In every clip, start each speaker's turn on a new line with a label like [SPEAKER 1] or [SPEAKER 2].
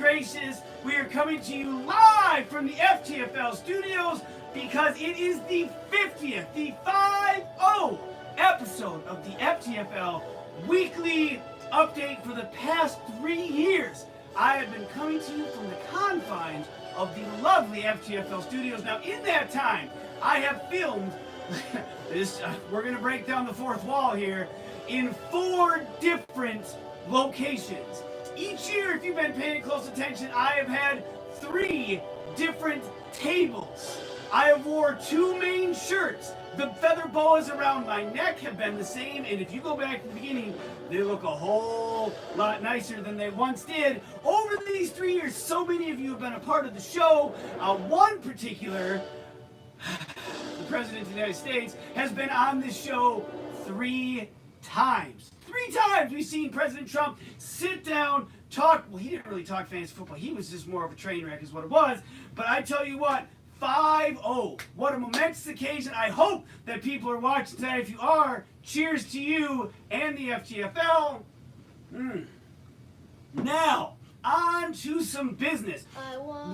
[SPEAKER 1] gracious, we are coming to you live from the FTFL studios because it is the 50th, the 5-0 episode of the FTFL weekly update for the past 3 years. I have been coming to you from the confines of the lovely FTFL studios. Now, in that time, I have filmed this, we're going to break down the fourth wall here, in 4 different locations. Each year, if you've been paying close attention, I have had 3 different tables. I have wore 2 main shirts. The feather boas around my neck have been the same, and if you go back to the beginning, they look a whole lot nicer than they once did. Over these 3 years, so many of you have been a part of the show. One particular, the President of the United States, has been on this show 3 times. 3 times we've seen President Trump sit down, talk. Well, he didn't really talk fantasy football. He was just more of a train wreck is what it was. But I tell you what, 5-0. What a momentous occasion. I hope that people are watching today. If you are, cheers to you and the FTFL. Now, on to some business.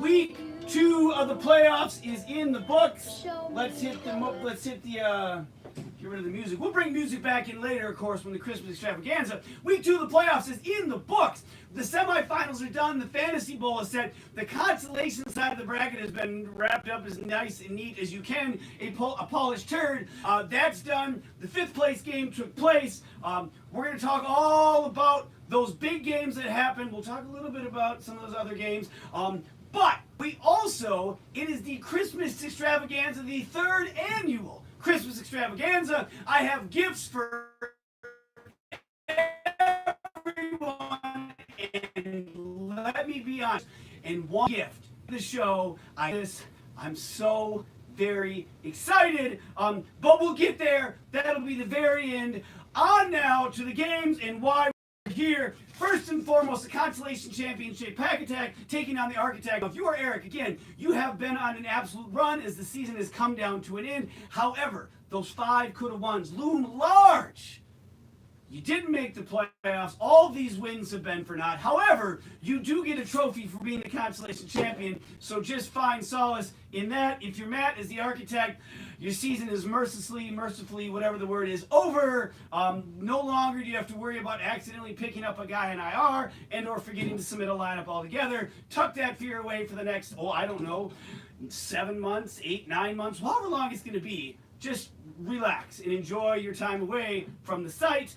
[SPEAKER 1] Week 2 of the playoffs is in the books. Let's hit the get rid of the music. We'll bring music back in later, of course, when the Christmas extravaganza. Week 2 of the playoffs is in the books. The semifinals are done. The Fantasy Bowl is set. The consolation side of the bracket has been wrapped up as nice and neat as you can. A polished turd. That's done. The 5th place game took place. We're going to talk all about those big games that happened. We'll talk a little bit about some of those other games. But we also, it is the Christmas extravaganza, the 3rd annual Christmas extravaganza. I have gifts for everyone, and let me be honest, and one gift for the show, I'm so very excited, but we'll get there. That'll be the very end. On now to the games and why we're here. First and foremost, the Consolation Championship Pack Attack taking on the Architect. If you are Eric, again, you have been on an absolute run as the season has come down to an end. However, those 5 coulda-ones loom large. You didn't make the playoffs. All these wins have been for naught. However, you do get a trophy for being the Consolation Champion, so just find solace in that. If you're Matt as the Architect, your season is mercifully, whatever the word is, over. No longer do you have to worry about accidentally picking up a guy in IR and or forgetting to submit a lineup altogether. Tuck that fear away for the next, I don't know, 7 months, 8, 9 months, however long it's going to be. Just relax and enjoy your time away from the site.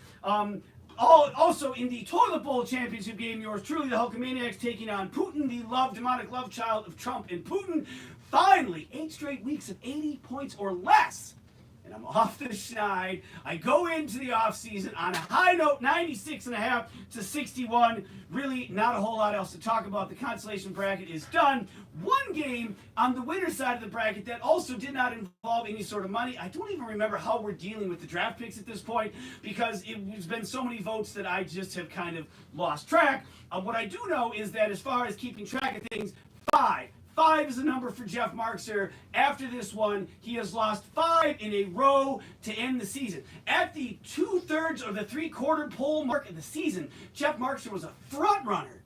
[SPEAKER 1] Also in the Toilet Bowl Championship game, yours truly, the Hulkamaniacs, taking on Putin, the demonic love child of Trump and Putin. Finally, 8 straight weeks of 80 points or less. And I'm off the schneid. I go into the offseason on a high note, 96.5 to 61. Really not a whole lot else to talk about. The consolation bracket is done. One game on the winner's side of the bracket that also did not involve any sort of money. I don't even remember how we're dealing with the draft picks at this point because it's been so many votes that I just have kind of lost track. What I do know is that as far as keeping track of things, 5 is the number for Jeff Markser. After this one, he has lost 5 in a row to end the season. At the 2/3 or the 3/4 poll mark of the season, Jeff Markser was a front runner.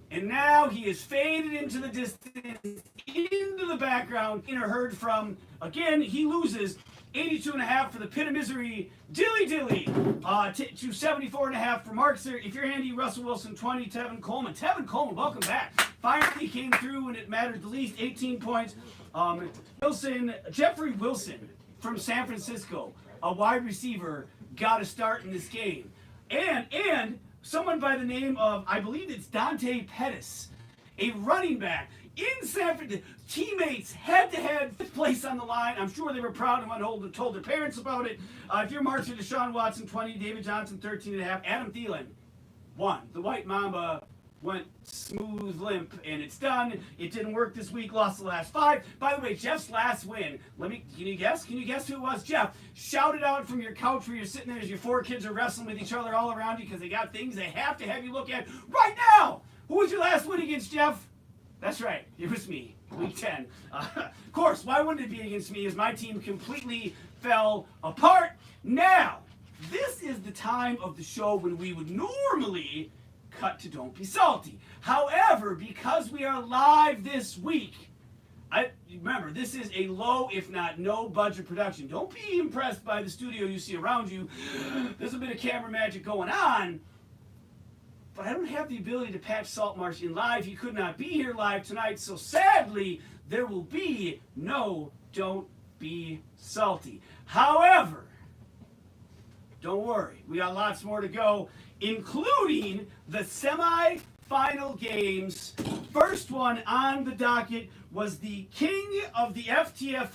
[SPEAKER 1] And now he is faded into the distance, into the background. Heard from, again, he loses 82.5 for the Pit of Misery, Dilly to 74.5 for Markser. If you're handy, Russell Wilson, 20, Tevin Coleman. Welcome back. Finally came through when it mattered the least, 18 points. Jeffrey Wilson from San Francisco, a wide receiver, got a start in this game. And someone by the name of, I believe it's Dante Pettis, a running back in San Francisco. Teammates head-to-head, 5th place on the line. I'm sure they were proud and told their parents about it. If you're Markser, Deshaun Watson, 20, David Johnson, 13.5, Adam Thielen, 1. The White Mamba went smooth limp, and it's done. It didn't work this week, lost the last 5. By the way, Jeff's last win, can you guess who it was? Jeff, shout it out from your couch where you're sitting there as your 4 kids are wrestling with each other all around you because they got things they have to have you look at right now. Who was your last win against, Jeff? That's right, it was me. Week 10. Of course, why wouldn't it be against me as my team completely fell apart? Now, this is the time of the show when we would normally cut to Don't Be Salty. However, because we are live this week, remember, this is a low, if not no budget production. Don't be impressed by the studio you see around you. There's a bit of camera magic going on. But I don't have the ability to patch Saltmarsh in live. He could not be here live tonight. So sadly, there will be no Don't Be Salty. However, don't worry. We got lots more to go, including the semi-final games. First one on the docket was the king of the FTF.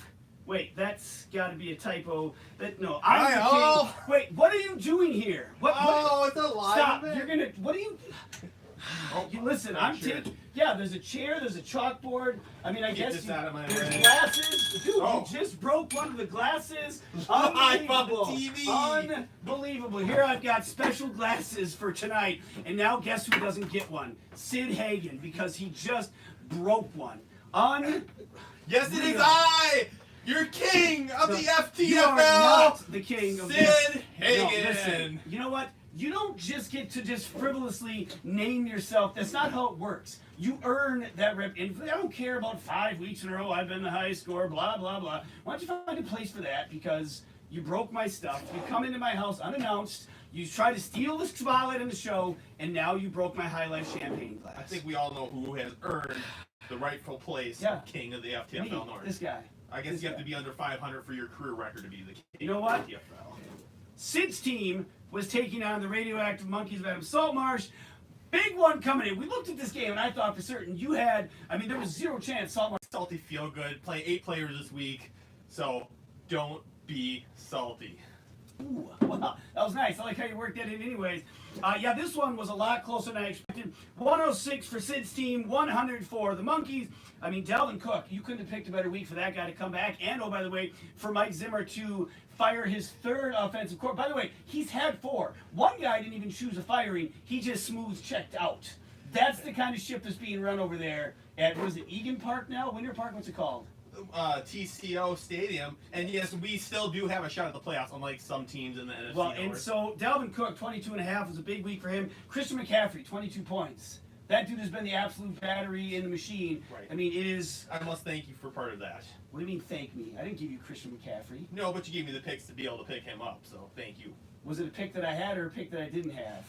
[SPEAKER 1] Wait, that's got to be a typo. I'm the king. Wait, what are you doing here?
[SPEAKER 2] It's a lie.
[SPEAKER 1] Stop. You're gonna. What are you? Listen, I'm taking. Yeah, there's a chair. There's a chalkboard. I mean, I guess there's glasses. Dude, you just broke one of the glasses. Unbelievable. Unbelievable. Here I've got special glasses for tonight, and now guess who doesn't get one? Sid Hagen, because he just broke one.
[SPEAKER 2] Yes, it is I. You're king of the FTFL.
[SPEAKER 1] You are not the king of
[SPEAKER 2] Sid Hagen.
[SPEAKER 1] No, listen, you know what? You don't just get to just frivolously name yourself. That's not how it works. You earn that rep. And I don't care about 5 weeks in a row. I've been the highest scorer, blah, blah, blah. Why don't you find a place for that? Because you broke my stuff. You come into my house unannounced. You try to steal the spotlight in the show, and now you broke my High Life champagne glass.
[SPEAKER 2] I think we all know who has earned the rightful place of king of the FTFL North.
[SPEAKER 1] This guy.
[SPEAKER 2] I guess you have to be under 500 for your career record to be the king.
[SPEAKER 1] You know what?
[SPEAKER 2] Of the FTFL.
[SPEAKER 1] Sid's team was taking on the radioactive monkeys of Adam Saltmarsh. Big one coming in. We looked at this game, and I thought for certain you had, there was zero chance Saltmarsh.
[SPEAKER 2] Salty feel good. Play 8 players this week, so don't be salty.
[SPEAKER 1] Ooh, wow, that was nice. I like how you worked that in anyways. This one was a lot closer than I expected. 106 for Sid's team, 100 for the Monkeys. Dalvin Cook, you couldn't have picked a better week for that guy to come back. And, oh, by the way, for Mike Zimmer to fire his third offensive coordinator. By the way, he's had 4. One guy didn't even choose a firing. He just smooth checked out. That's the kind of ship that's being run over there at, was it Egan Park now? Winter Park, what's it called?
[SPEAKER 2] TCO Stadium, and yes, we still do have a shot at the playoffs, unlike some teams in the NFC
[SPEAKER 1] Well,
[SPEAKER 2] North.
[SPEAKER 1] and so Dalvin Cook, 22.5 was a big week for him. Christian McCaffrey, 22 points. That dude has been the absolute battery in the machine.
[SPEAKER 2] Right.
[SPEAKER 1] It is.
[SPEAKER 2] I must thank you for part of that.
[SPEAKER 1] What do you mean, thank me? I didn't give you Christian McCaffrey.
[SPEAKER 2] No, but you gave me the picks to be able to pick him up, so thank you.
[SPEAKER 1] Was it a pick that I had or a pick that I didn't have?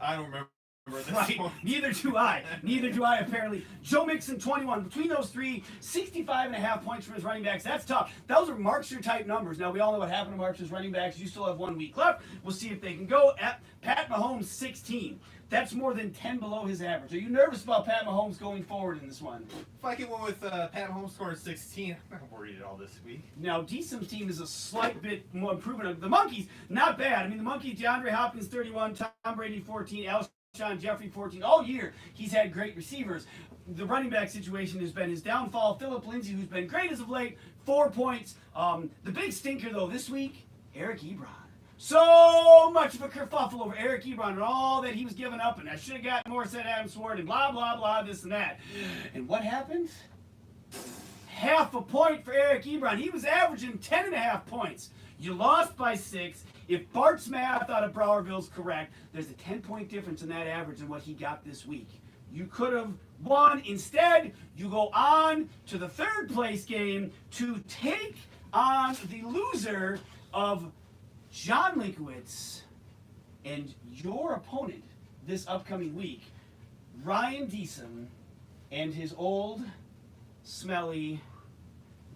[SPEAKER 2] I don't remember.
[SPEAKER 1] Right. Neither do I. Neither do I, apparently. Joe Mixon, 21. Between those three, 65.5 points from his running backs. That's tough. Those are Markster-type numbers. Now, we all know what happened to Markster's running backs. You still have 1 week left. We'll see if they can go. Pat Mahomes, 16. That's more than 10 below his average. Are you nervous about Pat Mahomes going forward in this one?
[SPEAKER 2] If I get one with Pat Mahomes scoring 16, I'm not worried at all this week.
[SPEAKER 1] Now, Deesum's team is a slight bit more improvement. The Monkeys, not bad. The Monkeys, DeAndre Hopkins, 31. Tom Brady, 14. Alshon Jeffrey, 14. All year, he's had great receivers. The running back situation has been his downfall. Phillip Lindsay, who's been great as of late, 4 points. The big stinker, though, this week, Eric Ebron. So much of a kerfuffle over Eric Ebron and all that he was giving up, and I should have gotten more, said Adam Sword, and blah, blah, blah, this and that. And what happened? Half a point for Eric Ebron. He was averaging 10.5 points. You lost by 6. If Bart's math out of Browerville's correct, there's a 10-point difference in that average and what he got this week. You could have won. Instead, you go on to the third place game to take on the loser of John Linkowitz and your opponent this upcoming week, Ryan Deesum, and his old, smelly,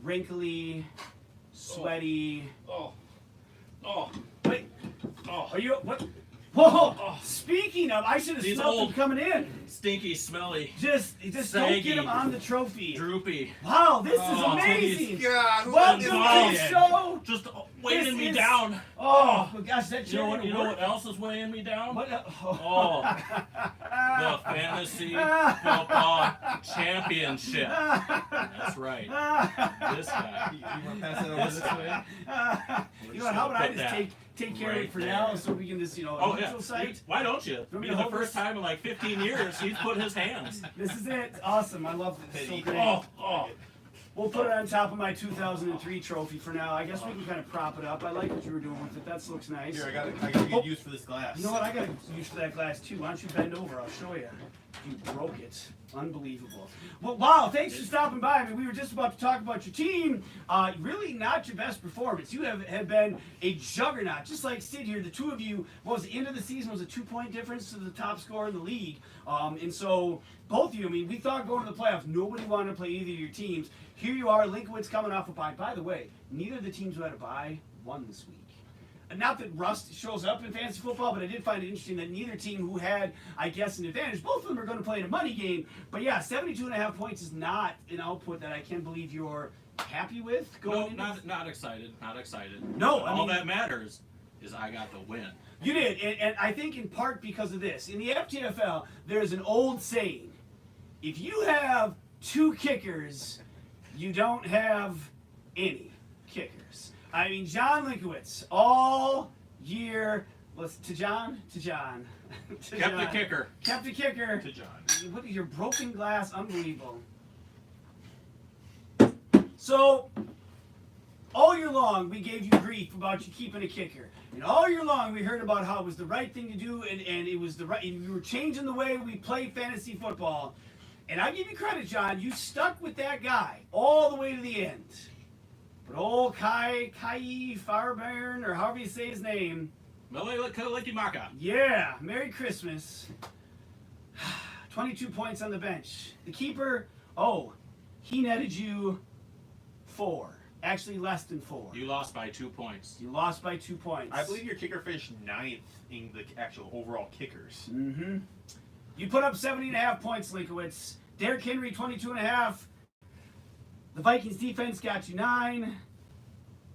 [SPEAKER 1] wrinkly, sweaty. Wait. Are you what? Whoa! Speaking of, I should have smelled him coming in.
[SPEAKER 3] Stinky, smelly.
[SPEAKER 1] Just don't get him on the trophy.
[SPEAKER 3] Droopy.
[SPEAKER 1] Wow, this is amazing.
[SPEAKER 2] God,
[SPEAKER 1] welcome to the show.
[SPEAKER 3] Just weighing me down.
[SPEAKER 1] Oh gosh, that
[SPEAKER 3] you know what else is weighing me down?
[SPEAKER 1] What?
[SPEAKER 3] The fantasy football championship. That's right. This guy.
[SPEAKER 2] You want to pass that over this way?
[SPEAKER 1] How about I just take care of it for now, so we can just neutral site.
[SPEAKER 3] Why don't you? It's the first time in like 15 years he's put his hands.
[SPEAKER 1] This is it. Awesome. I love this. So great. We'll put it on top of my 2003 trophy for now. I guess we can kind of prop it up. I like what you were doing with it. That looks nice.
[SPEAKER 2] Here, I gotta get used for this glass.
[SPEAKER 1] You know what? I got use for that glass too. Why don't you bend over? I'll show you. You broke it. Unbelievable. Well, wow, thanks for stopping by. I mean, we were just about to talk about your team. Really not your best performance. You have been a juggernaut. Just like Sid here, the two of you, what was the end of the season was a 2-point difference to the top scorer in the league. And so both of you, I mean, we thought going to the playoffs, nobody wanted to play either of your teams. Here you are, Linkwood's coming off a bye. By the way, neither of the teams who had a bye won this week. Not that rust shows up in fantasy football, but I did find it interesting that neither team who had, I guess, an advantage, both of them are going to play in a money game. But yeah, 72.5 points is not an output that I can't believe you're happy with.
[SPEAKER 3] No, not excited. Not excited.
[SPEAKER 1] No,
[SPEAKER 3] all that matters is I got the win.
[SPEAKER 1] You did, and I think in part because of this. In the FTFL, there's an old saying: if you have 2 kickers, you don't have any kickers. I mean, John Linkowitz, all year, to John.
[SPEAKER 3] Kept the kicker.
[SPEAKER 1] Kept the kicker.
[SPEAKER 2] To John.
[SPEAKER 1] What is your broken glass? Unbelievable. So, all year long, we gave you grief about you keeping a kicker. And all year long, we heard about how it was the right thing to do, and it was the right, and you were changing the way we play fantasy football. And I give you credit, John. You stuck with that guy all the way to the end. But old Kai Farburn, or however you say his name.
[SPEAKER 3] Maka.
[SPEAKER 1] Yeah, Merry Christmas. 22 points on the bench. The keeper, he netted you 4. Actually, less than 4.
[SPEAKER 3] You lost by 2 points.
[SPEAKER 1] You lost by 2 points.
[SPEAKER 2] I believe your kicker finished 9th in the actual overall kickers.
[SPEAKER 1] Mm-hmm. You put up 70.5 points, Linkowitz. Derrick Henry, 22.5. The Vikings defense got you 9.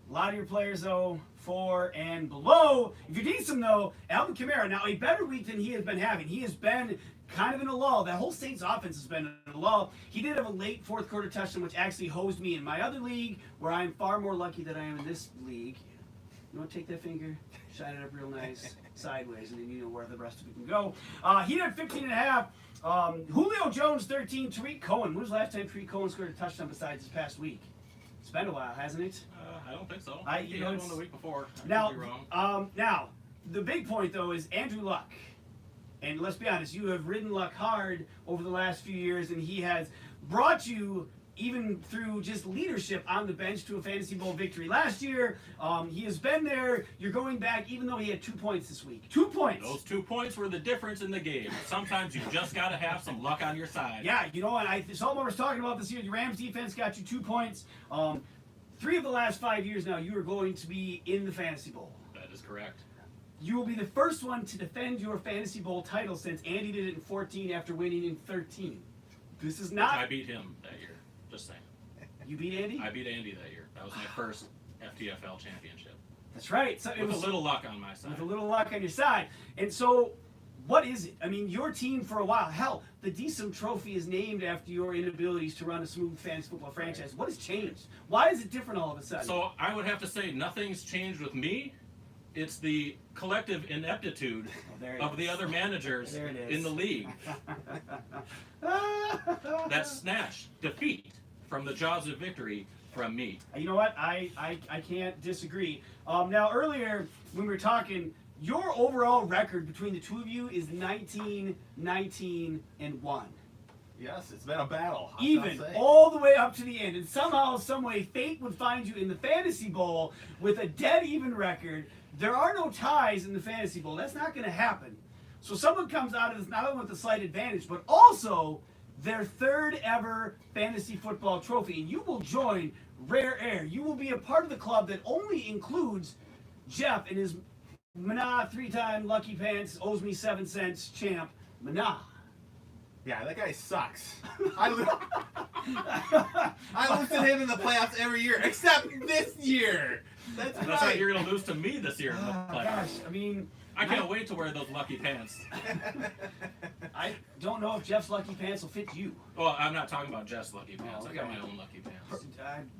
[SPEAKER 1] A lot of your players, though, 4 and below. If you're decent, though, Alvin Kamara, now a better week than he has been having. He has been kind of in a lull. That whole Saints offense has been in a lull. He did have a late fourth quarter touchdown, which actually hosed me in my other league, where I'm far more lucky than I am in this league. You want to take that finger, shine it up real nice, sideways, and then you know where the rest of it can go. He had 15.5. Julio Jones, 13. Tariq Cohen. When was the last time Tariq Cohen scored a touchdown besides this past week? It's been a while, hasn't it?
[SPEAKER 3] I don't think so.
[SPEAKER 1] He
[SPEAKER 3] had one the week before. I
[SPEAKER 1] now,
[SPEAKER 3] could be wrong.
[SPEAKER 1] Now, the big point, though, is Andrew Luck. And let's be honest, you have ridden Luck hard over the last few years, and he has brought you, even through just leadership on the bench, to a Fantasy Bowl victory last year. He has been there. You're going back, even though he had 2 points this week. 2 points.
[SPEAKER 3] Those 2 points were the difference in the game. Sometimes you just got to have some luck on your side.
[SPEAKER 1] Yeah, you know what? Solomon was talking about this year. The Rams defense got you 2 points. 3 of the last 5 years now, you are going to be in the Fantasy Bowl.
[SPEAKER 3] That is correct.
[SPEAKER 1] You will be the first one to defend your Fantasy Bowl title since Andy did it in 14 after winning in 13. This is not...
[SPEAKER 3] I beat him that year. Just saying.
[SPEAKER 1] You beat Andy?
[SPEAKER 3] I beat Andy that year. That was my first FTFL championship.
[SPEAKER 1] That's right. So
[SPEAKER 3] With a little luck on my side.
[SPEAKER 1] With a little luck on your side. And so, what is it? I mean, your team for a while, hell, the DSOM Trophy is named after your inabilities to run a smooth fantasy football franchise. What has changed? Why is it different all of a sudden?
[SPEAKER 3] So I would have to say nothing's changed with me. It's the collective ineptitude of the other managers in the league that snatched defeat from the jaws of victory from me.
[SPEAKER 1] You know what? I can't disagree. Now, earlier when we were talking, your overall record between the two of you is 19, 19, and 1.
[SPEAKER 2] Yes, it's been a battle.
[SPEAKER 1] Even all the way up to the end. And somehow, some way, fate would find you in the Fantasy Bowl with a dead even record. There are no ties in the Fantasy Bowl. That's not going to happen. So someone comes out of this not only with a slight advantage, but also their 3rd ever fantasy football trophy. And you will join Rare Air. You will be a part of the club that only includes Jeff and his Mana 3-time Lucky Pants, owes me 7 cents champ, Mana.
[SPEAKER 2] Yeah, that guy sucks. I lose to him in the playoffs every year, except this year. That's
[SPEAKER 3] right. Like you're going to lose to me this year in the playoffs.
[SPEAKER 1] Gosh, I mean...
[SPEAKER 3] I can't wait to wear those lucky pants.
[SPEAKER 1] I don't know if Jeff's Lucky Pants will fit you.
[SPEAKER 3] Well, I'm not talking about Jeff's Lucky Pants.
[SPEAKER 1] okay.
[SPEAKER 3] I got my own Lucky Pants.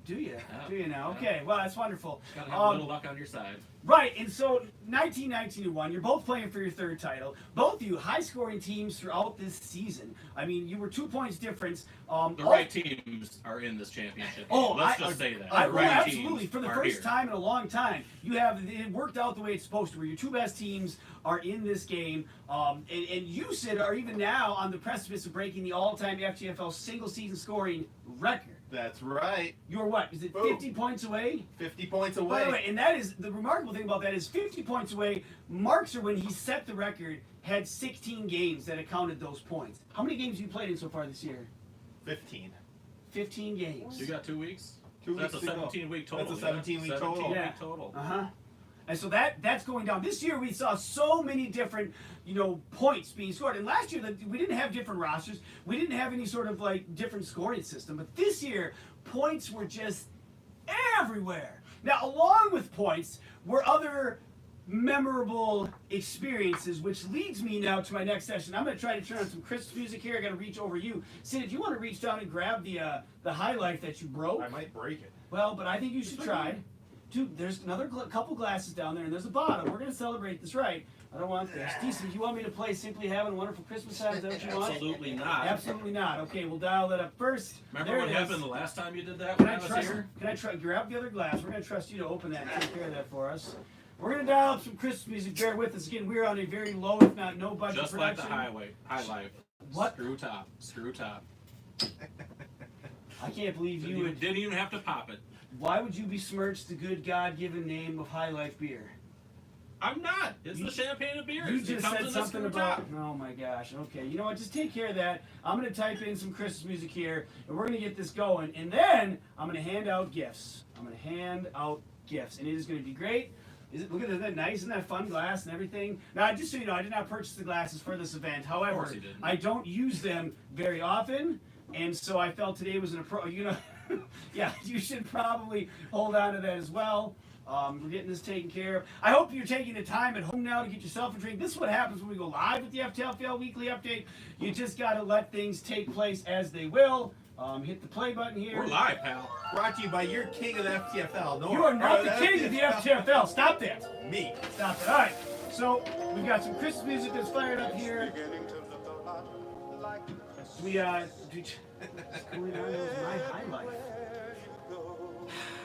[SPEAKER 1] Do you?
[SPEAKER 3] Yeah,
[SPEAKER 1] Do you now?
[SPEAKER 3] yeah.
[SPEAKER 1] Okay, well, that's wonderful.
[SPEAKER 3] Gotta have a little luck on your side.
[SPEAKER 1] Right, and so 19-1, you're both playing for your third title. Both of you high-scoring teams throughout this season. I mean, you were 2 points difference.
[SPEAKER 3] The right teams are in this championship. Let's just say that.
[SPEAKER 1] Well,
[SPEAKER 3] right
[SPEAKER 1] absolutely.
[SPEAKER 3] teams
[SPEAKER 1] For the
[SPEAKER 3] are
[SPEAKER 1] first
[SPEAKER 3] here.
[SPEAKER 1] time in a long time, it worked out the way it's supposed to, where your 2 best teams are in this game. And you, Sid, are even now on the precipice of breaking the all-time FTFL single-season scoring record.
[SPEAKER 2] That's right.
[SPEAKER 1] You're what? Is it
[SPEAKER 2] Boom.
[SPEAKER 1] 50 points away?
[SPEAKER 2] 50 points
[SPEAKER 1] By
[SPEAKER 2] away.
[SPEAKER 1] the way, and that is the remarkable thing about that is 50 points away. Markser, when he set the record, had 16 games that accounted those points. How many games have you played in so far this year?
[SPEAKER 2] 15.
[SPEAKER 1] 15 games.
[SPEAKER 3] You got 2 weeks?
[SPEAKER 2] 2
[SPEAKER 3] That's
[SPEAKER 2] weeks
[SPEAKER 3] a
[SPEAKER 2] to go.
[SPEAKER 3] 17-week total.
[SPEAKER 2] That's a 17-week total.
[SPEAKER 3] 17-week
[SPEAKER 1] Yeah.
[SPEAKER 3] total.
[SPEAKER 1] Uh-huh. And so that's going down. This year we saw so many different, points being scored. And last year we didn't have different rosters. We didn't have any sort of different scoring system. But this year, points were just everywhere. Now, along with points were other memorable experiences, which leads me now to my next session. I'm going to try to turn on some Christmas music here. I got to reach over you. Sid, if you want to reach down and grab the highlight that you broke.
[SPEAKER 2] I might break it.
[SPEAKER 1] Well, but I think you should try. Dude, there's another couple glasses down there, and there's a bottle. We're going to celebrate this, right? I don't want this. Decent, you want me to play Simply Having a Wonderful Christmas Time? Is that what you want?
[SPEAKER 3] Absolutely not.
[SPEAKER 1] Absolutely not. Okay, we'll dial that up first.
[SPEAKER 3] Remember
[SPEAKER 1] there
[SPEAKER 3] what
[SPEAKER 1] it is.
[SPEAKER 3] happened the last time you did that
[SPEAKER 1] Can
[SPEAKER 3] when
[SPEAKER 1] I
[SPEAKER 3] I was
[SPEAKER 1] trust?
[SPEAKER 3] here?
[SPEAKER 1] Can I try? Grab the other glass. We're going to trust you to open that and take care of that for us. We're going to dial up some Christmas music. Bear with us. Again, we're on a very low, if not no budget
[SPEAKER 3] Just like
[SPEAKER 1] production.
[SPEAKER 3] the High Life.
[SPEAKER 1] What?
[SPEAKER 3] Screw top. Screw top.
[SPEAKER 1] I can't believe you would.
[SPEAKER 3] Didn't even have to pop it.
[SPEAKER 1] Why would you besmirch the good God-given name of High Life beer?
[SPEAKER 3] I'm not. It's the champagne of beers.
[SPEAKER 1] You
[SPEAKER 3] It
[SPEAKER 1] just
[SPEAKER 3] comes
[SPEAKER 1] said
[SPEAKER 3] in
[SPEAKER 1] something
[SPEAKER 3] the screw
[SPEAKER 1] about.
[SPEAKER 3] top.
[SPEAKER 1] Oh my gosh. Okay. You know what? Just take care of that. I'm going to type in some Christmas music here, and we're going to get this going. And then I'm going to hand out gifts. And it is going to be great. Look at that nice, isn't that fun glass and everything? Now, just so you know, I did not purchase the glasses for this event. However,
[SPEAKER 3] course you didn't.
[SPEAKER 1] I don't use them very often, and so I felt today was yeah, you should probably hold on to that as well. We're getting this taken care of. I hope you're taking the time at home now to get yourself a drink. This is what happens when we go live with the FTFL Weekly Update. You just got to let things take place as they will. Hit the play button here.
[SPEAKER 3] We're live, pal.
[SPEAKER 2] Brought to you by your king of the FTFL. No,
[SPEAKER 1] You are not the king of the FTFL. Stop that.
[SPEAKER 2] Me.
[SPEAKER 1] Stop it. All right. So we've got some Christmas music that's fired up here. What's going on with my high life?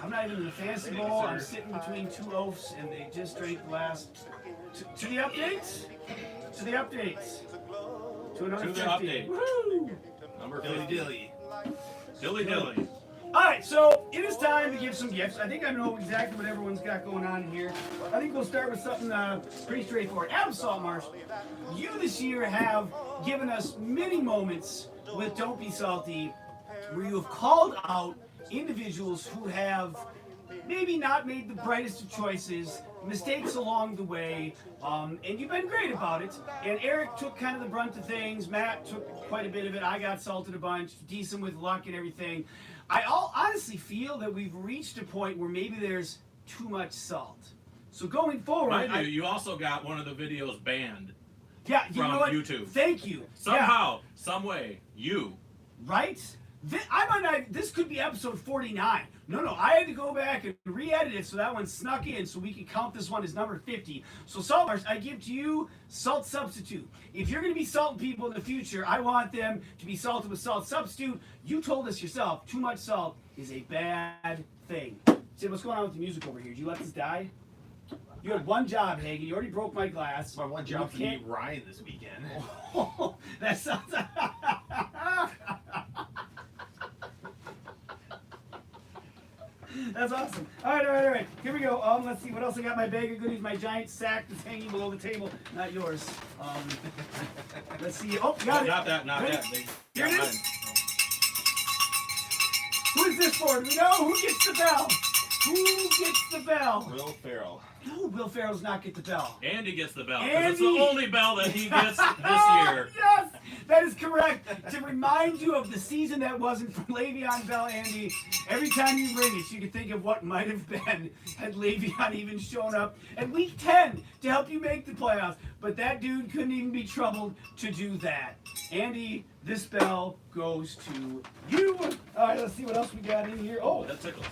[SPEAKER 1] I'm not even in the fancy bowl. I'm sitting between 2 oafs, and they just drank the last. To the updates. To the updates. To another
[SPEAKER 3] To the
[SPEAKER 1] 50.
[SPEAKER 3] update.
[SPEAKER 1] Woo!
[SPEAKER 3] Number
[SPEAKER 2] Dilly
[SPEAKER 3] 50.
[SPEAKER 2] dilly.
[SPEAKER 3] Dilly dilly.
[SPEAKER 1] All right, so it is time to give some gifts. I think I know exactly what everyone's got going on here. I think we'll start with something pretty straightforward. Adam Saltmarsh, you this year have given us many moments with Don't Be Salty where you have called out individuals who have maybe not made the brightest of choices, mistakes along the way, and you've been great about it. And Eric took kind of the brunt of things. Matt took quite a bit of it. I got salted a bunch, decent with luck and everything. I honestly feel that we've reached a point where maybe there's too much salt. So going forward,
[SPEAKER 3] Mind you, you also got one of the videos banned
[SPEAKER 1] yeah, you
[SPEAKER 3] from
[SPEAKER 1] know what?
[SPEAKER 3] YouTube.
[SPEAKER 1] Thank you.
[SPEAKER 3] Somehow, some way, you.
[SPEAKER 1] Right? This could be episode 49. No, I had to go back and re-edit it so that one snuck in so we could count this one as number 50. So Saltmarsh, I give to you salt substitute. If you're going to be salting people in the future, I want them to be salted with salt substitute. You told us yourself, too much salt is a bad thing. Sid, what's going on with the music over here? Did you let this die? You had one job, Hagen. You already broke my glass.
[SPEAKER 2] My one job to meet Ryan this weekend.
[SPEAKER 1] Oh, that sounds... That's awesome. All right. Here we go. Let's see what else I got in my bag of goodies. My giant sack that's hanging below the table. Not yours. Let's see. Oh, got it.
[SPEAKER 3] Not that.
[SPEAKER 1] Here it is. Who is this for? Do we know? Who gets the bell? Who gets the bell?
[SPEAKER 2] Will Ferrell.
[SPEAKER 1] No, Will Ferrell's not get the bell.
[SPEAKER 3] Andy gets the bell. 'Cause
[SPEAKER 1] Andy!
[SPEAKER 3] it's the only bell that he gets this year.
[SPEAKER 1] Yes! That is correct. To remind you of the season that wasn't from Le'Veon Bell, Andy, every time you ring it, you can think of what might have been had Le'Veon even shown up at week 10 to help you make the playoffs. But that dude couldn't even be troubled to do that. Andy, this bell goes to you. All right, let's see what else we got in here. Oh,
[SPEAKER 3] That tickles.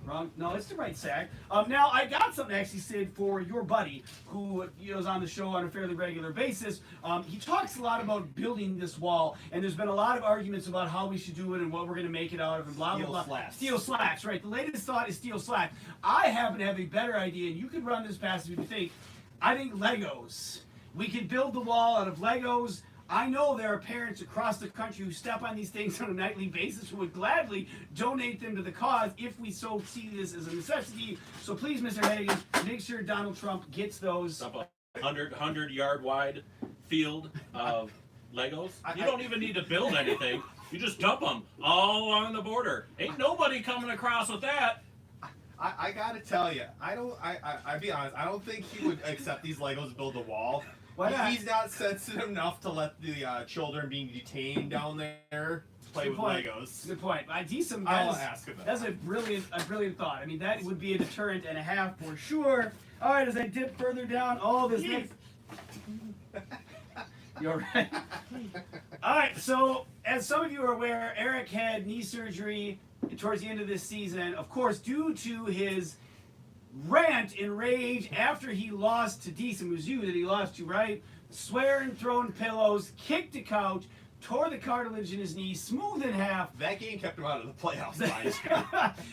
[SPEAKER 1] wrong. No, it's the right sack. Now, I got something actually, Sid, for your buddy who is on the show on a fairly regular basis. He talks a lot about building this wall, and there's been a lot of arguments about how we should do it and what we're going to make it out of and blah, blah, blah.
[SPEAKER 2] Slats.
[SPEAKER 1] Steel slats, right. The latest thought is steel slats. I happen to have a better idea, and you could run this past if you think. I think Legos. We can build the wall out of Legos. I know there are parents across the country who step on these things on a nightly basis who would gladly donate them to the cause if we so see this as a necessity. So please, Mr. Hagan, make sure Donald Trump gets those.
[SPEAKER 3] Up a 100-yard wide field of Legos. You don't even need to build anything. You just dump them all along the border. Ain't nobody coming across with that.
[SPEAKER 2] I gotta tell you, I'll be honest, I don't think he would accept these Legos build a wall.
[SPEAKER 1] Why not?
[SPEAKER 2] He's not sensitive enough to let the children being detained down there play
[SPEAKER 1] Good
[SPEAKER 2] with
[SPEAKER 1] point.
[SPEAKER 2] Legos.
[SPEAKER 1] Good point. Decent.
[SPEAKER 2] I'll ask him that.
[SPEAKER 1] That's a brilliant thought. I mean, that would be a deterrent and a half for sure. All right, as I dip further down, all this next. You're right. All right, so as some of you are aware, Eric had knee surgery towards the end of this season, of course, due to his rant and rage after he lost to Deason. It was you that he lost to, right? Swearing, throwing pillows, kicked the couch, tore the cartilage in his knee, smooth in half.
[SPEAKER 2] That game kept him out of the playoffs. Guys.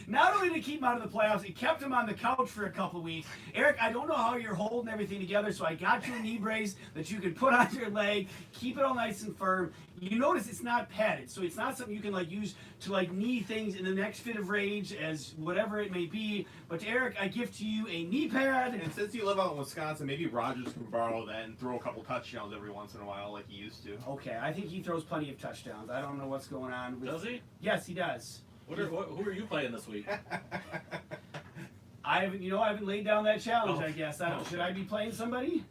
[SPEAKER 1] Not only did it keep him out of the playoffs, it kept him on the couch for a couple weeks. Eric, I don't know how you're holding everything together, so I got you a knee brace that you can put on your leg, keep it all nice and firm. You notice it's not padded, so it's not something you can use to knee things in the next fit of rage as whatever it may be. But to Eric, I gift to you a knee pad.
[SPEAKER 2] And since you live out in Wisconsin, maybe Rogers can borrow that and throw a couple touchdowns every once in a while like he used to.
[SPEAKER 1] Okay, I think he throws plenty of touchdowns. I don't know what's going on with.
[SPEAKER 3] Does he?
[SPEAKER 1] Yes, he does.
[SPEAKER 3] Who are you playing this week?
[SPEAKER 1] I haven't laid down that challenge.
[SPEAKER 3] Oh.
[SPEAKER 1] I guess. Should I be playing somebody?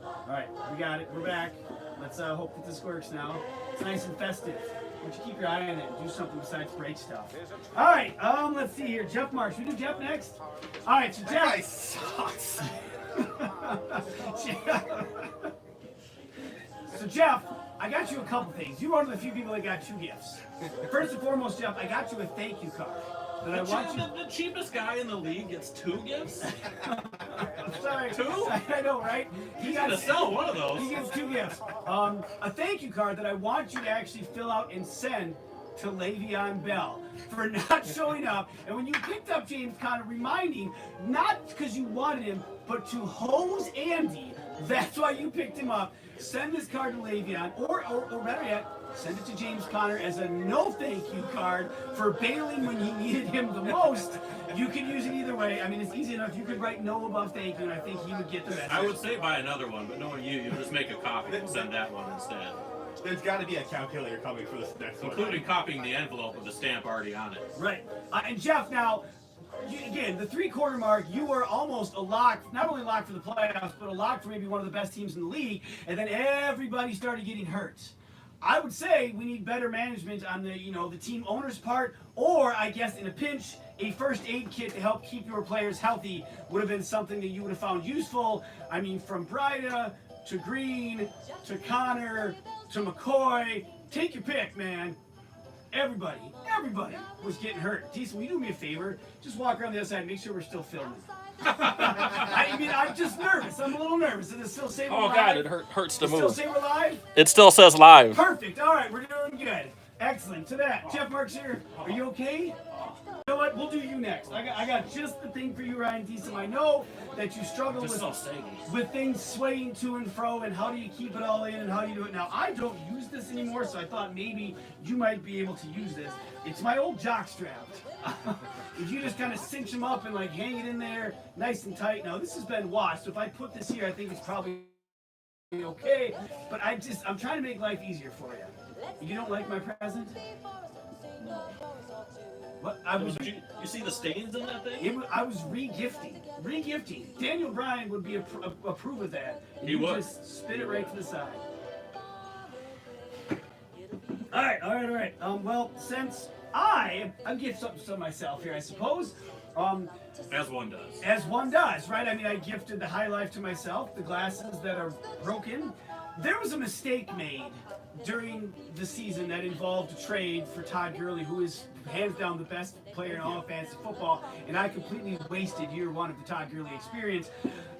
[SPEAKER 1] All right, we got it. We're back. Let's hope that this works now. It's nice and festive. Why don't you keep your eye on it and do something besides break stuff? All right, let's see here. Jeff Marks. Should we do Jeff next? All right, so
[SPEAKER 2] That
[SPEAKER 1] Jeff.
[SPEAKER 2] guy sucks.
[SPEAKER 1] So Jeff, I got you a couple things. You're one of the few people that got 2 gifts. First and foremost, Jeff, I got you a thank you card. That I want you.
[SPEAKER 3] The cheapest guy in the league gets 2 gifts?
[SPEAKER 1] Sorry.
[SPEAKER 3] 2?
[SPEAKER 1] I know, right?
[SPEAKER 3] He's going to sell one of
[SPEAKER 1] He
[SPEAKER 3] those.
[SPEAKER 1] gets 2 gifts. A thank you card that I want you to actually fill out and send to Le'Veon Bell for not showing up. And when you picked up James Conner, reminding, not because you wanted him, but to hose Andy. That's why you picked him up. Send this card to Le'Veon, or better yet, send it to James Conner as a no thank you card for bailing when you needed him the most. You can use it either way. I mean, it's easy enough. You could write no above thank you, and I think he would get the message.
[SPEAKER 3] I would say buy another one, but knowing you just make a copy and send that one instead.
[SPEAKER 2] There's got to be a calculator coming for this next one.
[SPEAKER 3] Including copying the envelope with the stamp already on it.
[SPEAKER 1] Right. And Jeff, now, again, the 3-quarter mark, you were almost a lock, not only locked for the playoffs, but a lock for maybe one of the best teams in the league, and then everybody started getting hurt. I would say we need better management on the team owner's part, or I guess in a pinch, a first aid kit to help keep your players healthy would have been something that you would have found useful. I mean, from Bryda to Green to Connor to McCoy, take your pick, man. Everybody was getting hurt. Jason, will you do me a favor? Just walk around the other side and make sure we're still filming. I mean, I'm just nervous. I'm a little nervous. Does it still say we're live?
[SPEAKER 4] Oh God, it hurts to
[SPEAKER 1] Does it still
[SPEAKER 4] move.
[SPEAKER 1] say we're live?
[SPEAKER 4] It still says live.
[SPEAKER 1] Perfect. All right, we're doing good. Excellent. To that, Jeff Marks here. Are you okay? You know what? We'll do you next. I got just the thing for you, Ryan Deesum. I know that you struggle with things swaying to and fro, and how do you keep it all in, and how do you do it. Now, I don't use this anymore, so I thought maybe you might be able to use this. It's my old jock strap. If you just kind of cinch them up and hang it in there nice and tight. Now, this has been washed, so if I put this here, I think it's probably okay. But I'm trying to make life easier for you. You don't like my present? What?
[SPEAKER 3] You see the stains in that thing?
[SPEAKER 1] I was re-gifting. Daniel Bryan would approve of that.
[SPEAKER 3] He
[SPEAKER 1] You
[SPEAKER 3] would.
[SPEAKER 1] Just spin it right to the side. All right. Well, since I'll give something to myself here, I suppose.
[SPEAKER 3] As one does.
[SPEAKER 1] As one does, right? I mean, I gifted the High Life to myself, the glasses that are broken. There was a mistake made during the season that involved a trade for Todd Gurley, who is hands down the best player in all of fantasy football, and I completely wasted year one of the Todd Gurley experience.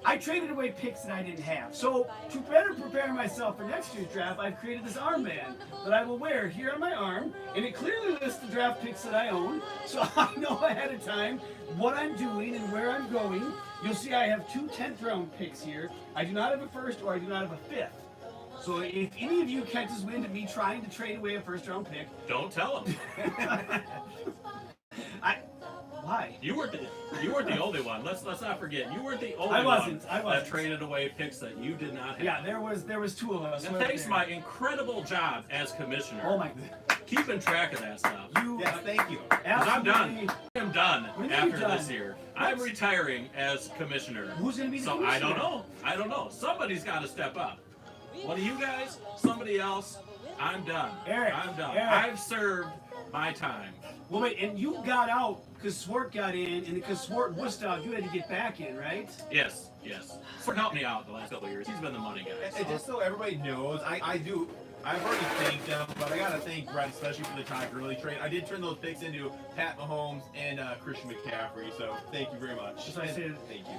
[SPEAKER 1] I traded away picks that I didn't have. So to better prepare myself for next year's draft, I've created this armband that I will wear here on my arm, and it clearly lists the draft picks that I own, so I know ahead of time what I'm doing and where I'm going. You'll see I have 2 10th round picks here. I do not have a first or I do not have a fifth. So if any of you catches wind of me trying to trade away a first round pick,
[SPEAKER 3] Don't tell him.
[SPEAKER 1] why?
[SPEAKER 3] You weren't the only one. Let's not forget. You weren't the only
[SPEAKER 1] I wasn't.
[SPEAKER 3] one that traded away picks that you did not have.
[SPEAKER 1] Yeah, there was 2 of us.
[SPEAKER 3] And thanks to my incredible job as commissioner.
[SPEAKER 1] Oh my God.
[SPEAKER 3] Keeping track of that stuff.
[SPEAKER 2] Yes, thank you.
[SPEAKER 3] Because I'm
[SPEAKER 1] Absolutely.
[SPEAKER 3] done. I'm done
[SPEAKER 1] When are you
[SPEAKER 3] after
[SPEAKER 1] done?
[SPEAKER 3] this year. I'm retiring as commissioner.
[SPEAKER 1] Who's gonna be the
[SPEAKER 3] So
[SPEAKER 1] commissioner?
[SPEAKER 3] I don't know. Somebody's got to step up. One of you guys, somebody else. I'm done.
[SPEAKER 1] Eric,
[SPEAKER 3] I'm done.
[SPEAKER 1] Eric.
[SPEAKER 3] I've served my time.
[SPEAKER 1] Well, wait, and you got out because Swart got in, and because Swart wussed out, you had to get back in, right?
[SPEAKER 3] Yes. Swart helped me out the last couple of years. He's been the money guy.
[SPEAKER 2] And just so everybody knows, I've already thanked them, but I gotta thank Brett, especially for the Todd Gurley trade. I did turn those picks into Pat Mahomes and Christian McCaffrey, so thank you very much.
[SPEAKER 1] Just like I said.
[SPEAKER 2] Thank you.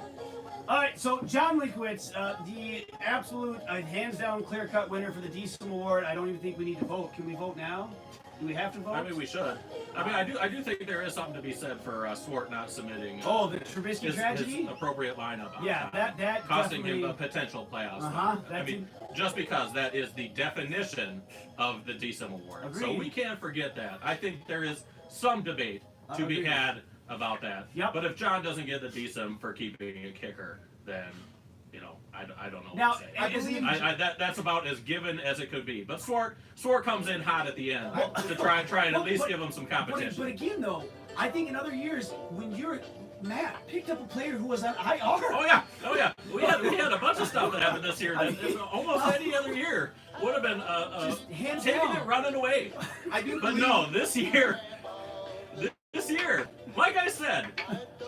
[SPEAKER 1] All right, so John Linkowitz, the absolute hands-down clear-cut winner for the DSOM Award. I don't even think we need to vote. Can we vote now? Do we have to vote?
[SPEAKER 3] I mean, we should. I do think there is something to be said for Swart not submitting.
[SPEAKER 1] Oh, the Trubisky
[SPEAKER 3] his
[SPEAKER 1] tragedy?
[SPEAKER 3] appropriate lineup. On
[SPEAKER 1] Yeah,
[SPEAKER 3] time,
[SPEAKER 1] that
[SPEAKER 3] costing
[SPEAKER 1] definitely...
[SPEAKER 3] him a potential playoff
[SPEAKER 1] Uh-huh,
[SPEAKER 3] spot. I mean, just because that is the definition of the DSOM Award, so
[SPEAKER 1] Agreed.
[SPEAKER 3] we can't forget that. I think there is some debate to be
[SPEAKER 1] Agreed.
[SPEAKER 3] had about that.
[SPEAKER 1] Yep.
[SPEAKER 3] But if John doesn't get the DSOM for keeping a kicker, then I don't know
[SPEAKER 1] Now,
[SPEAKER 3] what to say.
[SPEAKER 1] I believe-
[SPEAKER 3] That's about as given as it could be. But Swart comes in hot at the end to try and at least give him some competition.
[SPEAKER 1] But again, though, I think in other years, when Matt picked up a player who was on IR.
[SPEAKER 3] Oh yeah. We had a bunch of stuff that happened this year that almost any other year would have been
[SPEAKER 1] Just hands
[SPEAKER 3] taking
[SPEAKER 1] down.
[SPEAKER 3] it running away.
[SPEAKER 2] I do
[SPEAKER 3] But
[SPEAKER 2] believe
[SPEAKER 3] no, this year, like I said,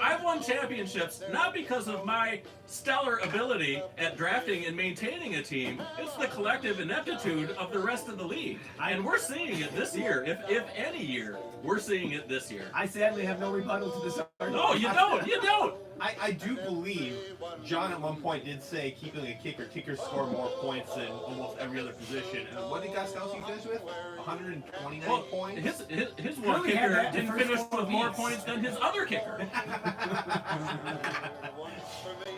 [SPEAKER 3] I've won championships not because of my stellar ability at drafting and maintaining a team. It's the collective ineptitude of the rest of the league. And we're seeing it this year. If any year, we're seeing it this year.
[SPEAKER 1] I sadly have no rebuttal to this argument.
[SPEAKER 3] No, you don't. You don't.
[SPEAKER 2] I do believe John at one point did say keeping a kickers score more points than almost every other position. And what did Gostkowski finish with? 129
[SPEAKER 3] Well,
[SPEAKER 2] points?
[SPEAKER 3] his one
[SPEAKER 1] Really had
[SPEAKER 3] kicker
[SPEAKER 1] that the
[SPEAKER 3] didn't
[SPEAKER 1] first
[SPEAKER 3] finish
[SPEAKER 1] 4
[SPEAKER 3] with more
[SPEAKER 1] weeks.
[SPEAKER 3] points than his other kicker.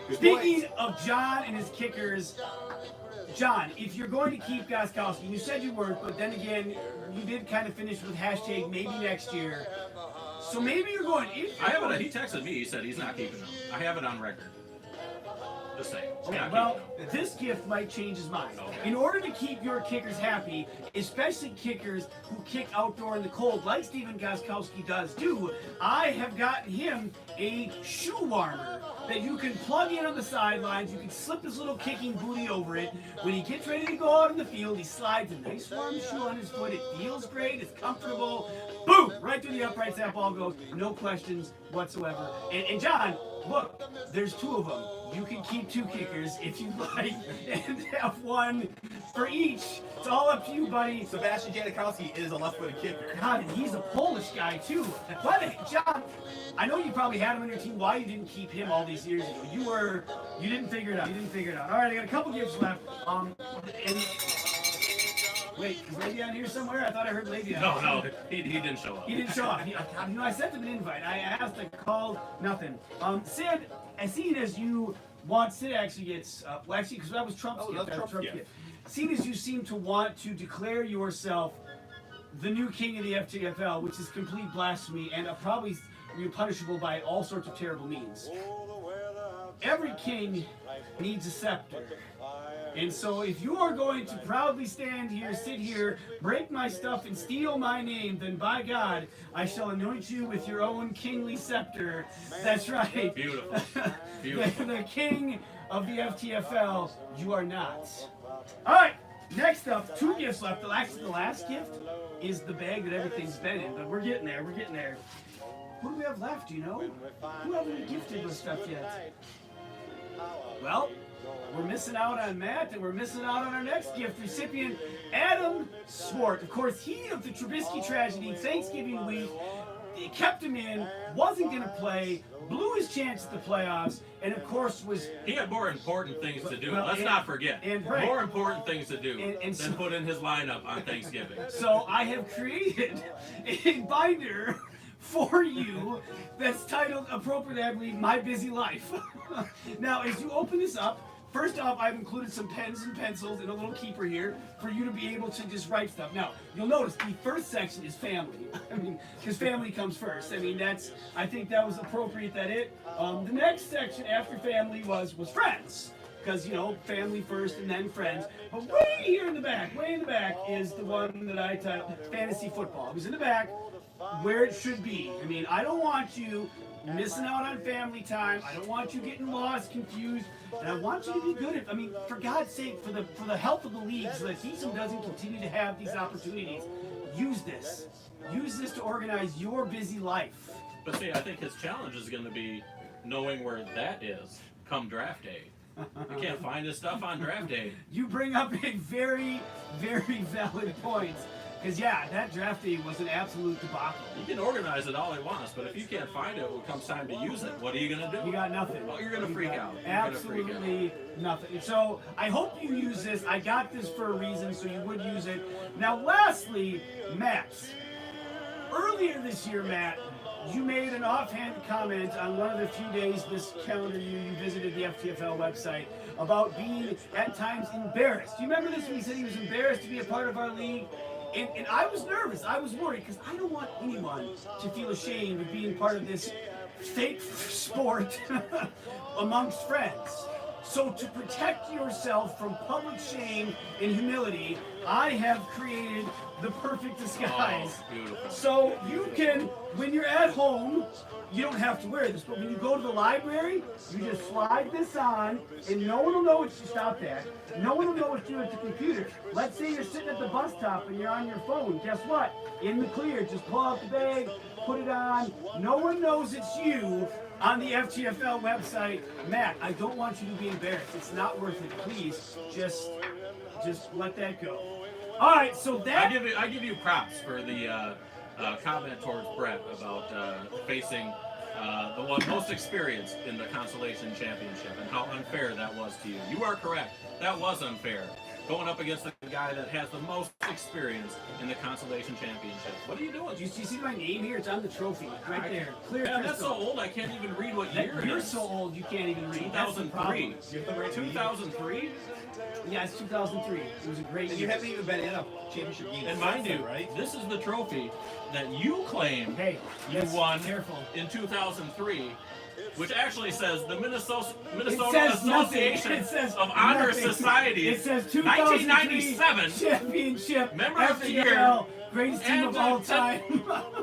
[SPEAKER 2] Good
[SPEAKER 1] Speaking
[SPEAKER 2] point.
[SPEAKER 1] of John and his kickers, John, if you're going to keep Gostkowski, you said you weren't, but then again, you did kind of finish with hashtag maybe next year. So maybe you're going. If
[SPEAKER 3] I
[SPEAKER 1] you're
[SPEAKER 3] have it.
[SPEAKER 1] going,
[SPEAKER 3] He texted me. He said he's not keeping them. I have it on record. Just saying. He's
[SPEAKER 1] Okay,
[SPEAKER 3] not
[SPEAKER 1] well,
[SPEAKER 3] keeping them.
[SPEAKER 1] this gift might change his mind.
[SPEAKER 3] Okay.
[SPEAKER 1] In order to keep your kickers happy, especially kickers who kick outdoor in the cold, like Steven Gostkowski does do, I have gotten him a shoe warmer that you can plug in on the sidelines. You can slip his little kicking booty over it. When he gets ready to go out in the field, he slides a nice warm shoe on his foot. It feels great. It's comfortable. Boom! Right through the uprights that ball goes. No questions whatsoever. And John, look, there's 2 of them. You can keep 2 kickers if you like and have 1 for each. It's all up to you, buddy.
[SPEAKER 2] Sebastian Janikowski is a left-footed kicker.
[SPEAKER 1] God, and he's a Polish guy, too. By the way, John, I know you probably had him on your team. Why you didn't keep him all these years ago? You didn't figure it out. All right, I got a couple gifts left. And wait, is Le'Veon here somewhere? I thought I heard Le'Veon.
[SPEAKER 3] No, he didn't show up.
[SPEAKER 1] He didn't show up. I sent him an invite. I asked, I called, nothing. Sid, as seen as you want, Sid actually gets, well, actually, because that was Trump's
[SPEAKER 2] Oh,
[SPEAKER 1] gift.
[SPEAKER 2] that's
[SPEAKER 1] That was
[SPEAKER 2] Trump's
[SPEAKER 1] Trump's
[SPEAKER 2] gift.
[SPEAKER 1] gift. Seeing as you seem to want to declare yourself the new king of the FTFL, which is complete blasphemy and probably punishable by all sorts of terrible means. Every king needs a scepter. And so if you are going to proudly stand here, sit here, break my stuff, and steal my name, then by God, I shall anoint you with your own kingly scepter. That's right.
[SPEAKER 3] Beautiful. Beautiful.
[SPEAKER 1] The king of the FTFL, you are not. All right. next up, 2 gifts left. Actually, the last gift is the bag that everything's been in, but we're getting there. We're getting there. What do we have left? Do you know? Who haven't we gifted with stuff yet? Well, we're missing out on Matt, and we're missing out on our next gift recipient, Adam Swart. Of course, he of the Trubisky tragedy, Thanksgiving week, it kept him in, wasn't going to play, blew his chance at the playoffs, and of course was...
[SPEAKER 3] He had more important things to do.
[SPEAKER 1] Well,
[SPEAKER 3] Let's not forget.
[SPEAKER 1] Right.
[SPEAKER 3] More important things to do
[SPEAKER 1] and
[SPEAKER 3] than put in his lineup on Thanksgiving.
[SPEAKER 1] So I have created a binder for you that's titled, appropriately, I believe, My Busy Life. Now, as you open this up, first off, I've included some pens and pencils and a little keeper here for you to be able to just write stuff. Now, you'll notice the first section is family. I mean, because family comes first. I mean, I think that was appropriate that it. The next section after family was friends. Because, you know, family first and then friends. But way here in the back, is the one that I titled Fantasy Football. It was in the back where it should be. I mean, I don't want you missing out on family time. I don't want you getting lost, confused, and I want you to be good at. I mean, for God's sake, for the health of the league, so that Eastham doesn't continue to have these opportunities. Use this. Use this to organize your busy life.
[SPEAKER 3] But see, I think his challenge is going to be knowing where that is come draft day. You can't find his stuff on draft day.
[SPEAKER 1] You bring up a very, very valid point. Because, yeah, that draft day was an absolute debacle.
[SPEAKER 3] You can organize it all he wants, but if you can't find it when it comes time to use it, what are you going to do?
[SPEAKER 1] You got nothing.
[SPEAKER 3] Oh, you're going to freak out.
[SPEAKER 1] Absolutely nothing. So I hope you use this. I got this for a reason, so you would use it. Now, lastly, Matt. Earlier this year, Matt, you made an offhand comment on one of the few days this calendar year you visited the FTFL website about being at times embarrassed. Do you remember this when he said he was embarrassed to be a part of our league? And I was nervous. I was worried because I don't want anyone to feel ashamed of being part of this fake sport amongst friends. So to protect yourself from public shame and humility, I have created the perfect disguise.
[SPEAKER 3] Oh, beautiful.
[SPEAKER 1] So you can, when you're at home, you don't have to wear this, but when you go to the library, you just slide this on, and no one will know what you stopped at. No one will know what you're at the computer. Let's say you're sitting at the bus stop and you're on your phone. Guess what? In the clear, just pull out the bag, put it on. No one knows it's you on the FTFL website. Matt, I don't want you to be embarrassed. It's not worth it. Please, just let that go. All right, so that...
[SPEAKER 3] I give you props for the comment towards Brett about facing the one most experienced in the Consolation Championship and how unfair that was to you. You are correct. That was unfair. Going up against the guy that has the most experience in the Consolation Championship. What are you doing?
[SPEAKER 1] Do you see my name here? It's on the trophy, right there. Clear
[SPEAKER 3] Yeah, that's
[SPEAKER 1] crystal.
[SPEAKER 3] so old I can't even read what year it
[SPEAKER 1] You're
[SPEAKER 3] is.
[SPEAKER 1] so old you can't even read. That's the
[SPEAKER 3] 2003.
[SPEAKER 1] problem.
[SPEAKER 3] 2003?
[SPEAKER 1] Yeah, it's 2003. It was a great
[SPEAKER 2] And
[SPEAKER 1] year.
[SPEAKER 2] you haven't even been in a championship game.
[SPEAKER 3] And mind you,
[SPEAKER 2] right?
[SPEAKER 3] this is the trophy that you claim
[SPEAKER 1] Hey,
[SPEAKER 3] you
[SPEAKER 1] yes,
[SPEAKER 3] won
[SPEAKER 1] careful.
[SPEAKER 3] in 2003, which actually says the Minnesota
[SPEAKER 1] says nothing.
[SPEAKER 3] Association
[SPEAKER 1] It says
[SPEAKER 3] of Honor
[SPEAKER 1] nothing.
[SPEAKER 3] Societies,
[SPEAKER 1] It says 2003
[SPEAKER 3] 1997,
[SPEAKER 1] championship,
[SPEAKER 3] Member of the
[SPEAKER 1] FTFL,
[SPEAKER 3] year,
[SPEAKER 1] greatest team
[SPEAKER 3] and
[SPEAKER 1] of all time.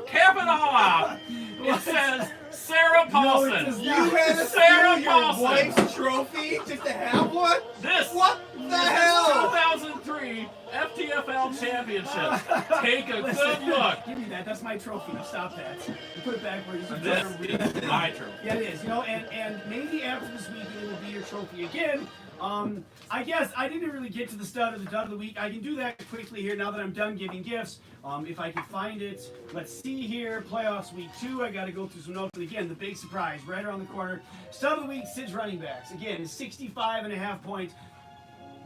[SPEAKER 3] cap it all off. It
[SPEAKER 1] What?
[SPEAKER 3] says Sarah Paulson.
[SPEAKER 1] No, it does
[SPEAKER 2] You
[SPEAKER 1] not.
[SPEAKER 2] had to
[SPEAKER 3] Sarah
[SPEAKER 2] steal your
[SPEAKER 3] Paulson.
[SPEAKER 2] wife's trophy just to have one?
[SPEAKER 3] This
[SPEAKER 2] What the hell?
[SPEAKER 3] 2003 FTFL Championship. Take a
[SPEAKER 1] Listen,
[SPEAKER 3] good look.
[SPEAKER 1] Give me that. That's my trophy. Stop that. You put it back where you should
[SPEAKER 3] This is my trophy.
[SPEAKER 1] Yeah, it is. You know, and maybe after this weekend it will be your trophy again. I guess I didn't really get to the stud of the dud of the week. I can do that quickly here now that I'm done giving gifts. If I can find it. Let's see here. Playoffs week 2. I got to go through some notes. But again, the big surprise right around the corner. Stud of the week, Sid's running backs. Again, 65.5 points.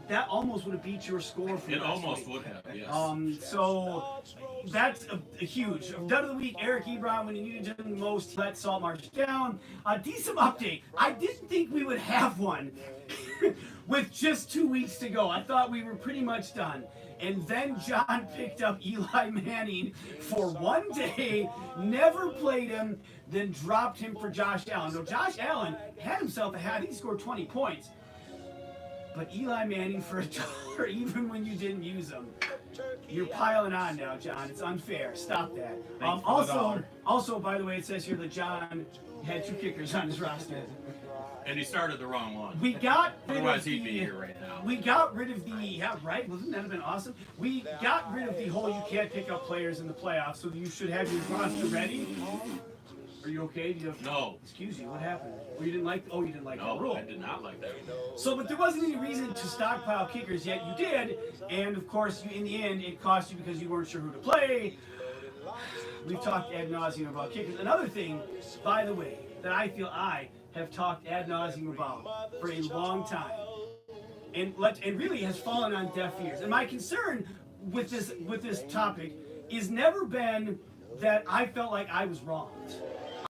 [SPEAKER 1] That almost would have beat your score from
[SPEAKER 3] It
[SPEAKER 1] last
[SPEAKER 3] almost
[SPEAKER 1] week.
[SPEAKER 3] would have, yes.
[SPEAKER 1] So that's a huge. Done of the week, Eric Ebron, when he needed him the most, let Salt march down. A decent update. I didn't think we would have one with just 2 weeks to go. I thought we were pretty much done. And then John picked up Eli Manning for 1 day, never played him, then dropped him for Josh Allen. No, Josh Allen had himself a hat. I think he scored 20 points. But Eli Manning for $1, even when you didn't use him. You're piling on now, John. It's unfair. Stop that.
[SPEAKER 2] Thanks for the dollar.
[SPEAKER 1] Also, by the way, it says here that John had 2 kickers on his roster.
[SPEAKER 3] And he started the wrong one.
[SPEAKER 1] We got rid
[SPEAKER 3] Otherwise,
[SPEAKER 1] of
[SPEAKER 3] he'd be
[SPEAKER 1] the,
[SPEAKER 3] here right now.
[SPEAKER 1] we got rid of the, yeah, right, wouldn't that have been awesome? We got rid of the whole you can't pick up players in the playoffs, so you should have your roster ready. Are you okay? Do you have,
[SPEAKER 3] No.
[SPEAKER 1] Excuse you, what happened? Oh, you didn't like that
[SPEAKER 3] No,
[SPEAKER 1] rule.
[SPEAKER 3] I did not like that.
[SPEAKER 1] So, but there wasn't any reason to stockpile kickers, yet you did, and of course, in the end, it cost you because you weren't sure who to play. We've talked ad nauseum about kickers. Another thing, by the way, that I feel I have talked ad nauseum about for a long time, and really has fallen on deaf ears. And my concern with this topic is never been that I felt like I was wronged.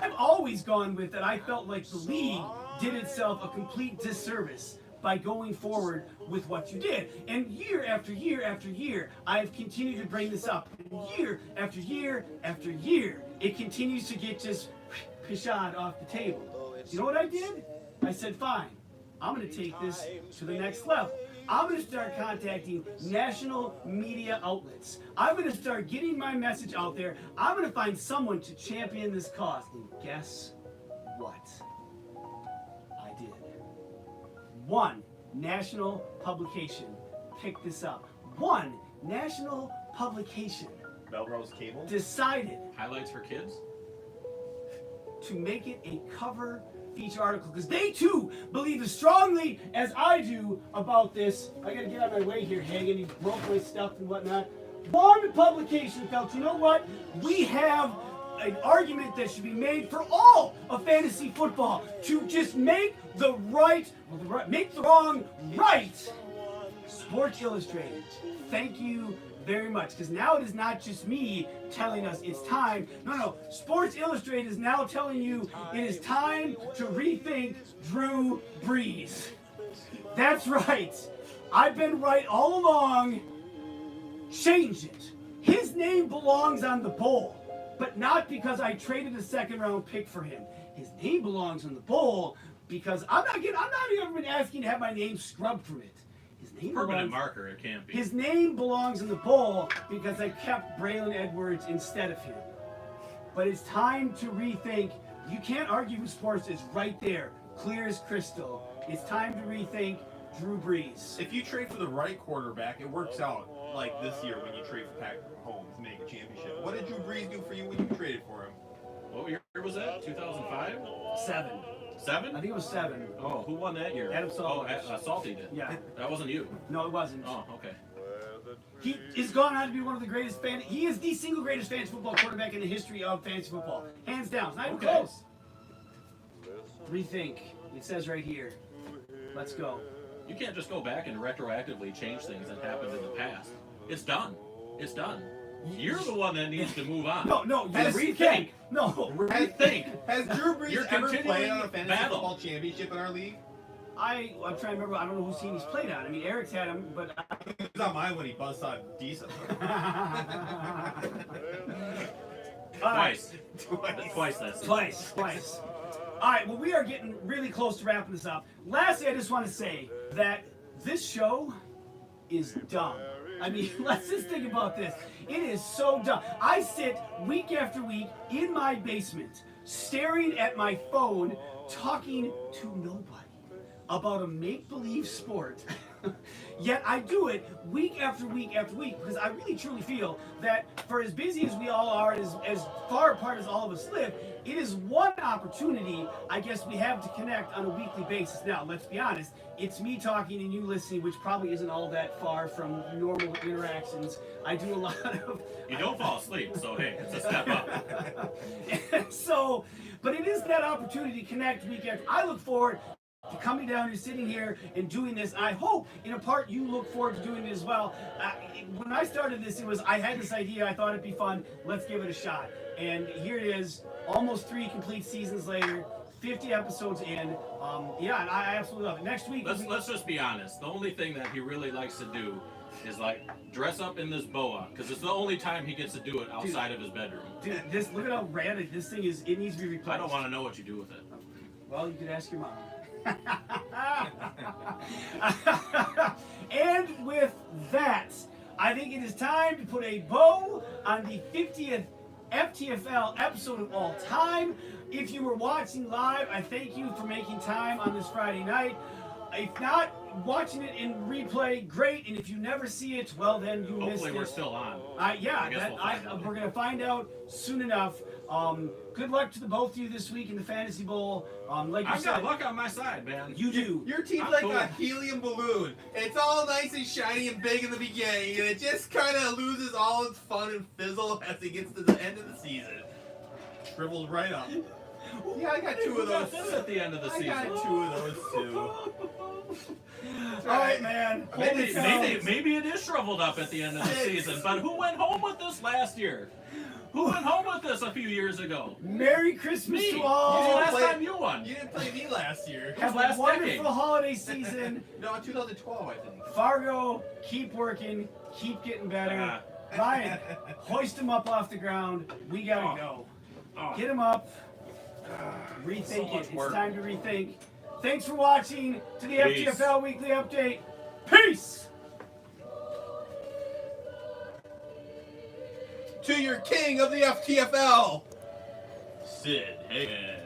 [SPEAKER 1] I've always gone with that I felt like the league did itself a complete disservice by going forward with what you did. And year after year after year, I've continued to bring this up. And year after year after year, it continues to get just pishad off the table. You know what I did? I said, fine, I'm going to take this to the next level. I'm going to start contacting national media outlets. I'm going to start getting my message out there. I'm going to find someone to champion this cause. And guess what? I did. One national publication picked this up. One national publication
[SPEAKER 2] Melrose Cable.
[SPEAKER 1] decided
[SPEAKER 3] Highlights for kids?
[SPEAKER 1] to make it a cover feature article because they too believe as strongly as I do about this. I gotta get out of my way here, Hagen. You broke my stuff and whatnot. One publication felt, you know what? We have an argument that should be made for all of fantasy football to just make the wrong right. Sports Illustrated, thank you very much, because now it is not just me telling us it's time. No. Sports Illustrated is now telling you it is time to rethink Drew Brees. That's right. I've been right all along. Change it. His name belongs on the bowl, but not because I traded a second-round pick for him. His name belongs on the bowl because I'm not even asking to have my name scrubbed from it.
[SPEAKER 3] Permanent marker, it can't be.
[SPEAKER 1] His name belongs in the bowl because I kept Braylon Edwards instead of him. But it's time to rethink. You can't argue with sports. It's right there, clear as crystal. It's time to rethink Drew Brees.
[SPEAKER 2] If you trade for the right quarterback, it works out like this year when you trade for Patrick Mahomes to make a championship. What did Drew Brees do for you when you traded for him?
[SPEAKER 3] What year was that? 2005?
[SPEAKER 1] 7.
[SPEAKER 3] 7?
[SPEAKER 1] I think it was 7.
[SPEAKER 3] Oh, who won that year?
[SPEAKER 1] Adam Salty.
[SPEAKER 3] Oh, Salty did.
[SPEAKER 1] Yeah.
[SPEAKER 3] That wasn't you.
[SPEAKER 1] No, it wasn't.
[SPEAKER 3] Oh, okay.
[SPEAKER 1] He is gone on to be one of the greatest he is the single greatest fantasy football quarterback in the history of fantasy football. Hands down. It's not even close. Rethink. It says right here. Let's go.
[SPEAKER 3] You can't just go back and retroactively change things that happened in the past. It's done. It's done. You're the one that needs to move on.
[SPEAKER 1] No,
[SPEAKER 3] Yes,
[SPEAKER 1] you
[SPEAKER 3] rethink.
[SPEAKER 1] can't. No.
[SPEAKER 3] Rethink.
[SPEAKER 2] Has Drew Brees
[SPEAKER 3] You're
[SPEAKER 2] ever
[SPEAKER 3] continuing
[SPEAKER 2] played on a fantasy
[SPEAKER 3] battle.
[SPEAKER 2] football championship in our league?
[SPEAKER 1] I'm trying to remember. I don't know whose team he's played on. I mean, Eric's had him, but
[SPEAKER 2] He was on mine when he buzzed out decent.
[SPEAKER 3] Twice. Twice that's it.
[SPEAKER 1] Twice. All right. Well, we are getting really close to wrapping this up. Lastly, I just want to say that this show is dumb. I mean, let's just think about this. It is so dumb. I sit week after week in my basement, staring at my phone, talking to nobody about a make-believe sport. Yet I do it week after week after week because I really truly feel that for as busy as we all are, as far apart as all of us live, it is one opportunity I guess we have to connect on a weekly basis. Now, let's be honest, it's me talking and you listening, which probably isn't all that far from normal interactions. I do a lot of...
[SPEAKER 3] You don't fall asleep, so hey, it's a step up.
[SPEAKER 1] So, but it is that opportunity to connect week after. I look forward to coming down and sitting here and doing this. I hope, in a part, you look forward to doing it as well. When I started this, I had this idea. I thought it'd be fun. Let's give it a shot. And here it is, almost 3 complete seasons later, 50 episodes in. Yeah, and I absolutely love it. Next week,
[SPEAKER 3] Let's just be honest. The only thing that he really likes to do is like dress up in this boa because it's the only time he gets to do it outside of his bedroom.
[SPEAKER 1] Dude, look at how random this thing is. It needs to be replaced.
[SPEAKER 3] I don't want to know what you do with it.
[SPEAKER 1] Well, you could ask your mom. And with that, I think it is time to put a bow on the 50th FTFL episode of all time. If you were watching live, I thank you for making time on this Friday night. If not, watching it in replay, great. And if you never see it, well, then you missed it.
[SPEAKER 3] Hopefully we're still on.
[SPEAKER 1] We're going to find out soon enough. Good luck to the both of you this week in the Fantasy Bowl. Like you
[SPEAKER 3] I've
[SPEAKER 1] said,
[SPEAKER 3] got luck on my side, man.
[SPEAKER 1] you do.
[SPEAKER 2] Your team's
[SPEAKER 3] I'm
[SPEAKER 2] like
[SPEAKER 3] cool.
[SPEAKER 2] a helium balloon. It's all nice and shiny and big in the beginning, and it just kind of loses all its fun and fizzle as it gets to the end of the season. Shrivels right up. Yeah, I got two of those.
[SPEAKER 3] This at the end of the season.
[SPEAKER 2] I got two of those too.
[SPEAKER 1] All right, man.
[SPEAKER 3] Maybe it is shriveled up at the end of the season. But who went home with this last year? Who went home with this a few years ago?
[SPEAKER 1] Merry Christmas
[SPEAKER 3] Me.
[SPEAKER 1] to
[SPEAKER 3] The
[SPEAKER 1] all.
[SPEAKER 3] last time you won.
[SPEAKER 2] You didn't play me last year.
[SPEAKER 1] Have a
[SPEAKER 3] last
[SPEAKER 1] wonderful
[SPEAKER 3] decade.
[SPEAKER 1] holiday season.
[SPEAKER 2] No, 2012, I think.
[SPEAKER 1] Fargo, keep working, keep getting better. Ryan, hoist him up off the ground. We gotta go. Get him up. Rethink
[SPEAKER 3] So much
[SPEAKER 1] it.
[SPEAKER 3] work.
[SPEAKER 1] It's time to rethink. Thanks for watching to the
[SPEAKER 3] Peace.
[SPEAKER 1] FTFL Weekly Update. Peace!
[SPEAKER 2] To your king of the FTFL, Sid Hagen.